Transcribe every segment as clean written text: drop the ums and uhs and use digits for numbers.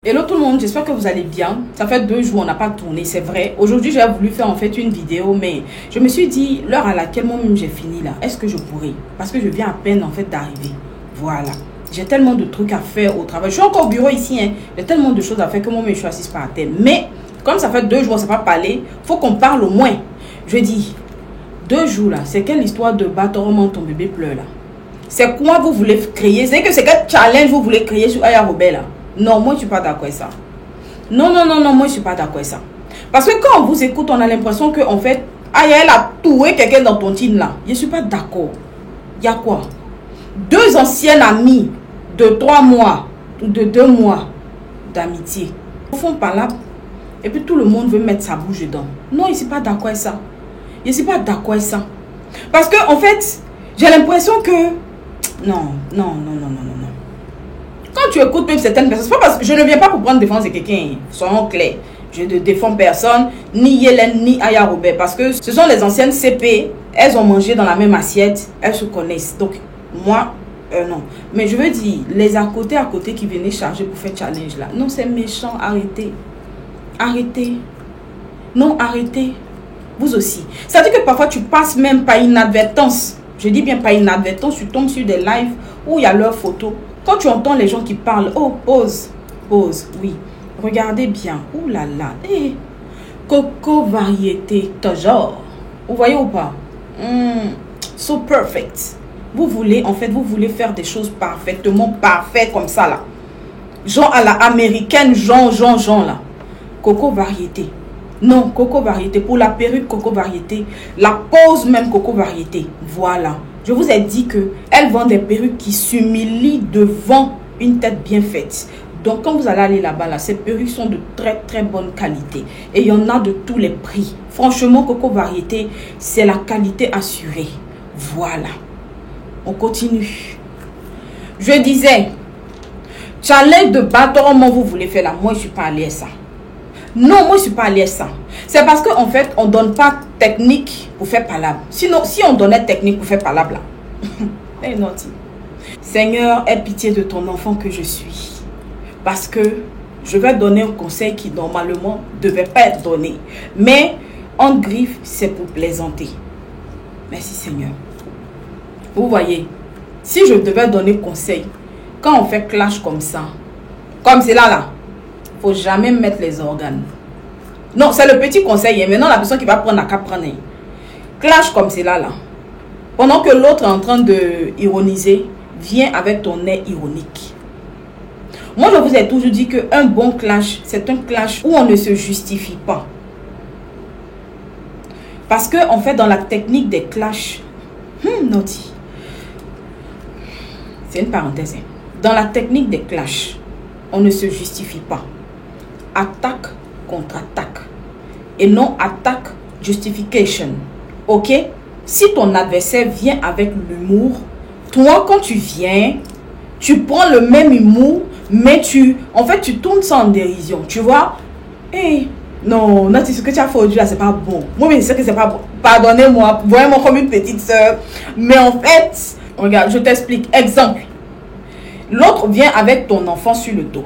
Hello tout le monde, j'espère que vous allez bien. Ça fait 2 jours, on n'a pas tourné, c'est vrai. Aujourd'hui, j'ai voulu faire en fait une vidéo, mais je me suis dit, l'heure à laquelle moi-même j'ai fini là, est-ce que je pourrais? Parce que je viens à peine en fait d'arriver. Voilà. J'ai tellement de trucs à faire au travail. Je suis encore au bureau ici, hein. J'ai tellement de choses à faire que moi-même je suis assise par terre. Mais, comme ça fait 2 jours, on ne s'est pas parlé, faut qu'on parle au moins. Je dis, 2 jours là, c'est quelle histoire de bâtiment ton bébé pleure là? C'est quoi vous voulez créer? C'est quel challenge vous voulez créer sur Aya Robert là? Non, moi je suis pas d'accord avec ça. Non, moi je suis pas d'accord avec ça. Parce que quand on vous écoute, on a l'impression que en fait, Aya elle a tué quelqu'un dans ton team là. Je suis pas d'accord. Il y a quoi? 2 anciennes amies de 3 mois ou de 2 mois d'amitié. Ils font par là. Et puis tout le monde veut mettre sa bouche dedans. Non, je suis pas d'accord avec ça. Je suis pas d'accord avec ça. Parce que en fait, j'ai l'impression que non. Quand tu écoutes même certaines personnes, c'est pas parce que je ne viens pas pour prendre défense de quelqu'un, soyons clairs. Je ne défends personne, ni Yélène, ni Aya Robert, parce que ce sont les anciennes CP, elles ont mangé dans la même assiette, elles se connaissent. Donc, moi, non. Mais je veux dire, les à côté qui venaient charger pour faire challenge là, non, c'est méchant, arrêtez. Arrêtez. Non, arrêtez. Vous aussi. Ça veut dire que parfois, tu passes même par inadvertance. Je dis bien par inadvertance, tu tombes sur des lives où il y a leurs photos. Quand tu entends les gens qui parlent, oh, pause, oui, regardez bien, ouh là là, coco variété, toujours, vous voyez ou pas? So perfect. Vous voulez, en fait, vous voulez faire des choses parfaitement parfaites comme ça là. Genre à la américaine, genre là. Coco variété. Non, coco variété. Pour la perruque, coco variété. La pose même, coco variété. Voilà. Je vous ai dit que elles vendent des perruques qui s'humilient devant une tête bien faite. Donc, quand vous allez aller là-bas, là, ces perruques sont de très, très bonne qualité. Et il y en a de tous les prix. Franchement, coco variété, c'est la qualité assurée. Voilà. On continue. Je disais, challenge de bâton, vous voulez faire là. Moi, je ne suis pas allée à ça. Non, moi je ne suis pas allée à ça. C'est parce qu'en fait, on ne donne pas technique pour faire palabre. Sinon, si on donnait technique pour faire palabre là, hey, naughty. Seigneur, aie pitié de ton enfant que je suis. Parce que je vais donner un conseil qui normalement ne devait pas être donné. Mais en griffe, c'est pour plaisanter. Merci Seigneur. Vous voyez, si je devais donner conseil, quand on fait clash comme ça, comme c'est là, faut jamais mettre les organes. Non, c'est le petit conseil. Et maintenant, la personne qui va prendre la cap prendre. Clash comme c'est là. Pendant que l'autre est en train de ironiser, viens avec ton nez ironique. Moi, je vous ai toujours dit qu'un bon clash, c'est un clash où on ne se justifie pas. Parce que, en fait, dans la technique des clashs, naughty. C'est une parenthèse. Dans la technique des clashs, on ne se justifie pas. Attaque contre attaque et non attaque justification. Ok? Si ton adversaire vient avec l'humour, toi quand tu viens, tu prends le même humour, mais en fait tu tournes ça en dérision. Tu vois? Non, ce que tu as fait aujourd'hui là, c'est pas bon. Moi, mais je sais que c'est pas bon. Pardonnez-moi, voyez-moi comme une petite soeur. Mais en fait, regarde, je t'explique. Exemple. L'autre vient avec ton enfant sur le dos.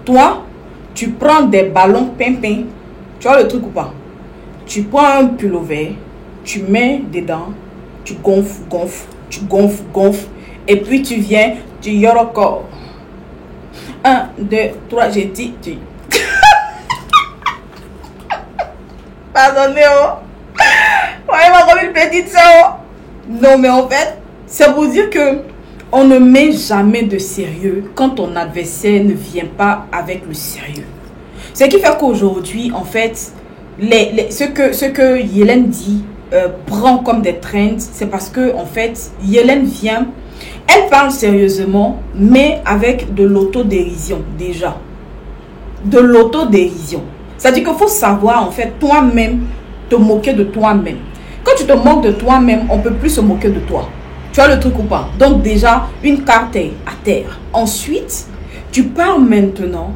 Toi, tu prends des ballons pimpins. Tu vois le truc ou pas? Tu prends un pullover, tu mets dedans, tu gonfles, et puis tu viens, tu yoroko. 1, 2, 3, j'ai dit, Pardonnez-moi. Voyez-moi comme une petite soeur. Non, mais en fait, c'est pour dire que on ne met jamais de sérieux quand ton adversaire ne vient pas avec le sérieux. Ce qui fait qu'aujourd'hui, en fait, ce que Yélène dit prend comme des trends, c'est parce que, en fait, Yélène vient, elle parle sérieusement, mais avec de l'autodérision déjà. De l'autodérision. C'est-à-dire qu'il faut savoir, en fait, toi-même, te moquer de toi-même. Quand tu te moques de toi-même, on ne peut plus se moquer de toi. Tu vois le truc ou pas? Donc déjà, une carte est à terre. Ensuite, tu pars maintenant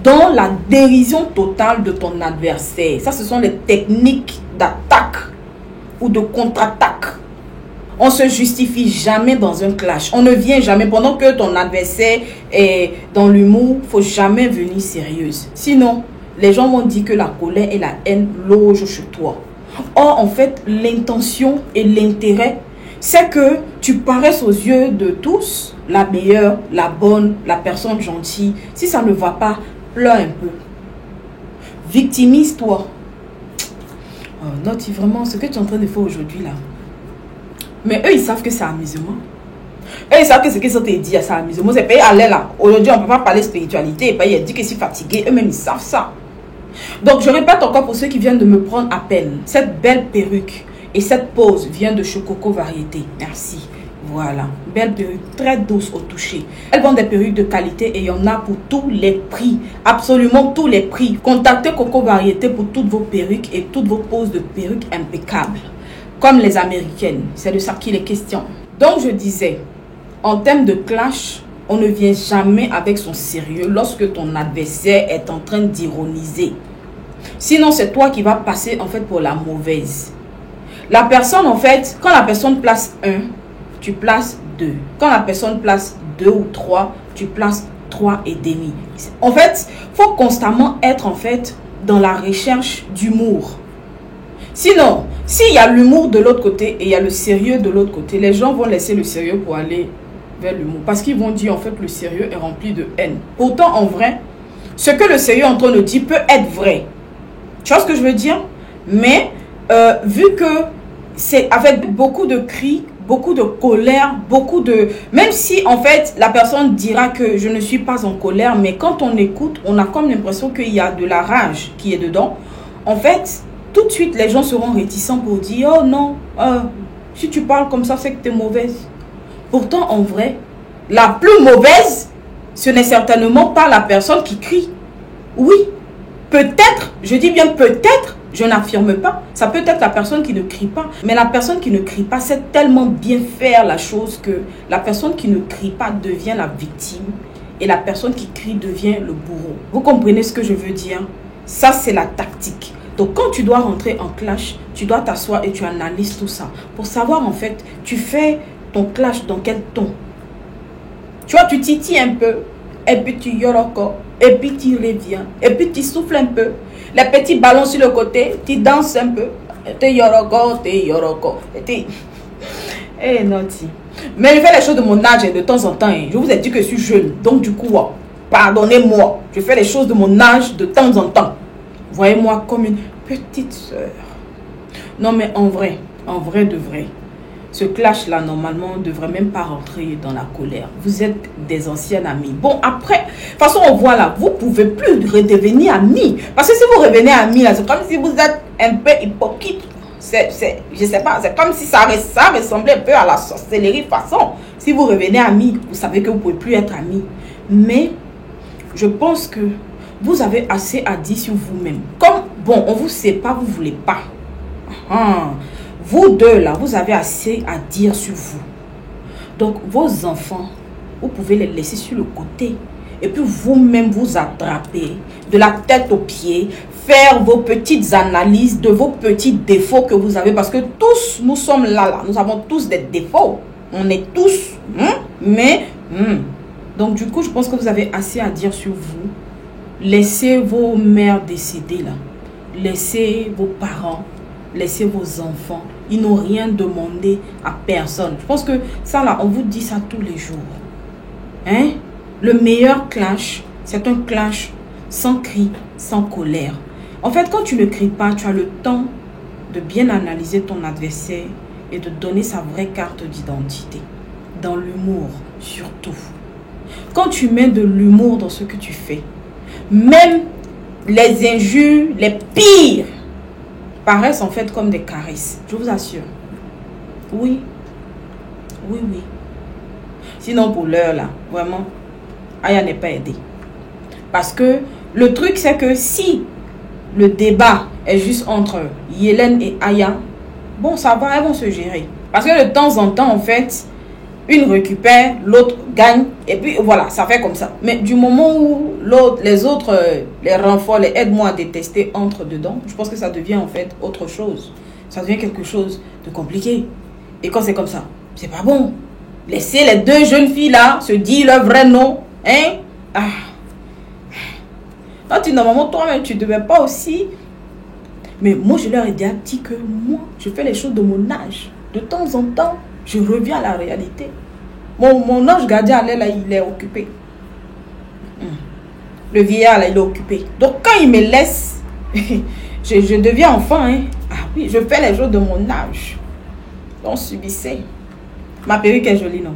dans la dérision totale de ton adversaire. Ça, ce sont les techniques d'attaque ou de contre-attaque. On ne se justifie jamais dans un clash. On ne vient jamais. Pendant que ton adversaire est dans l'humour, il ne faut jamais venir sérieuse. Sinon, les gens vont dire que la colère et la haine logent chez toi. Or, en fait, l'intention et l'intérêt, c'est que tu paraisses aux yeux de tous la meilleure, la bonne, la personne gentille. Si ça ne va pas, pleure un peu. Victimise-toi. Oh, Noti, vraiment, ce que tu es en train de faire aujourd'hui, là. Mais eux, ils savent que c'est amusement. Eux, ils savent que ce qu'ils ont dit, c'est amusement. C'est pas aller là. Aujourd'hui, on ne peut pas parler spiritualité. Et puis, il a dit que c'est fatigué. Eux-mêmes, ils savent ça. Donc, je répète encore pour ceux qui viennent de me prendre à peine. Cette belle perruque et cette pose vient de chez Coco Variété. Merci. Voilà. Belle perruque, très douce au toucher. Elles vendent des perruques de qualité et il y en a pour tous les prix. Absolument tous les prix. Contactez Coco Variété pour toutes vos perruques et toutes vos poses de perruques impeccables. Comme les américaines. C'est de ça qu'il est question. Donc, je disais, en termes de clash, on ne vient jamais avec son sérieux lorsque ton adversaire est en train d'ironiser. Sinon, c'est toi qui vas passer en fait pour la mauvaise. La personne, en fait, quand la personne place 1, tu places 2. Quand la personne place 2 ou 3, tu places 3 et demi. En fait, il faut constamment être en fait dans la recherche d'humour. Sinon, s'il y a l'humour de l'autre côté et il y a le sérieux de l'autre côté, les gens vont laisser le sérieux pour aller vers l'humour. Parce qu'ils vont dire en fait le sérieux est rempli de haine. Pourtant, en vrai, ce que le sérieux est en train de dire peut être vrai. Tu vois ce que je veux dire? Mais vu que c'est avec beaucoup de cris, beaucoup de colère, beaucoup de... Même si en fait la personne dira que je ne suis pas en colère, mais quand on écoute, on a comme l'impression qu'il y a de la rage qui est dedans. En fait, tout de suite les gens seront réticents pour dire « Oh non, si tu parles comme ça, c'est que tu es mauvaise. » Pourtant en vrai, la plus mauvaise, ce n'est certainement pas la personne qui crie. Oui, peut-être, je dis bien peut-être, je n'affirme pas. Ça peut être la personne qui ne crie pas. Mais la personne qui ne crie pas sait tellement bien faire la chose que la personne qui ne crie pas devient la victime. Et la personne qui crie devient le bourreau. Vous comprenez ce que je veux dire? Ça, c'est la tactique. Donc, quand tu dois rentrer en clash, tu dois t'asseoir et tu analyses tout ça. Pour savoir, en fait, tu fais ton clash dans quel ton. Tu vois, tu titilles un peu. Et puis tu yoroko. Et puis tu reviens. Et puis tu souffles un peu. Les petits ballons sur le côté, tu danses un peu. Tu yoroko, tu yoroko. Eh, Noti. Mais je fais les choses de mon âge de temps en temps. Je vous ai dit que je suis jeune. Donc du coup, pardonnez-moi. Je fais les choses de mon âge de temps en temps. Voyez-moi comme une petite soeur. Non mais en vrai de vrai. Ce clash-là, normalement, ne devrait même pas rentrer dans la colère. Vous êtes des anciennes amies. Bon, après, de toute façon, on voit là, vous ne pouvez plus redevenir amis. Parce que si vous revenez amis, là, c'est comme si vous êtes un peu hypocrite. Je sais pas, c'est comme si ça ressemblait un peu à la sorcellerie façon. Si vous revenez amis, vous savez que vous ne pouvez plus être amis. Mais, je pense que vous avez assez à dire sur vous-même. Comme, bon, on ne vous sait pas, vous ne voulez pas. Vous deux là, vous avez assez à dire sur vous. Donc vos enfants, vous pouvez les laisser sur le côté. Et puis vous-même vous attraper de la tête aux pieds. Faire vos petites analyses de vos petits défauts que vous avez. Parce que tous, nous sommes là. Nous avons tous des défauts. On est tous. Donc du coup, je pense que vous avez assez à dire sur vous. Laissez vos mères décédées là. Laissez vos parents. Laissez vos enfants. Ils n'ont rien demandé à personne. Je pense que ça là, on vous dit ça tous les jours. Hein? Le meilleur clash, c'est un clash sans cri, sans colère. En fait, quand tu ne cries pas, tu as le temps de bien analyser ton adversaire et de donner sa vraie carte d'identité. Dans l'humour, surtout. Quand tu mets de l'humour dans ce que tu fais, même les injures, les pires, paraissent en fait comme des caresses. Je vous assure. Oui. Oui, oui. Sinon, pour l'heure, là, vraiment, Aya n'est pas aidée. Parce que le truc, c'est que si le débat est juste entre Yélène et Aya, bon, ça va, elles vont se gérer. Parce que de temps en temps, en fait, une récupère, l'autre gagne, et puis voilà, ça fait comme ça. Mais du moment où les autres, les renforts, les aide-moi à détester, entrent dedans, je pense que ça devient en fait autre chose. Ça devient quelque chose de compliqué. Et quand c'est comme ça, c'est pas bon. Laissez les deux jeunes filles là se dire leur vrai nom. Hein? Ah. Quand tu normalement toi-même tu ne devais pas aussi. Mais moi je leur ai déjà dit que moi je fais les choses de mon âge. De temps en temps, je reviens à la réalité. Mon ange gardien là, il est occupé. Le vieillard là, il est occupé. Donc quand il me laisse, je deviens enfant. Hein? Ah oui, je fais les choses de mon âge. Donc subissez. Ma perruque est jolie, non?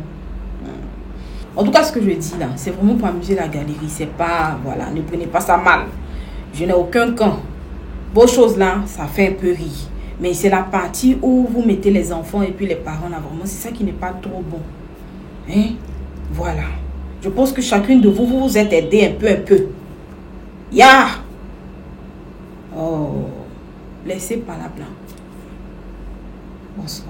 En tout cas, ce que je dis là, c'est vraiment pour amuser la galerie. C'est pas, voilà, ne prenez pas ça mal. Je n'ai aucun camp. Vos choses là, ça fait un peu rire. Mais c'est la partie où vous mettez les enfants et puis les parents là, vraiment, c'est ça qui n'est pas trop bon. Hein? Voilà. Je pense que chacune de vous, vous vous êtes aidé un peu. Ya! Oh, laissez par là blanc. Bonsoir.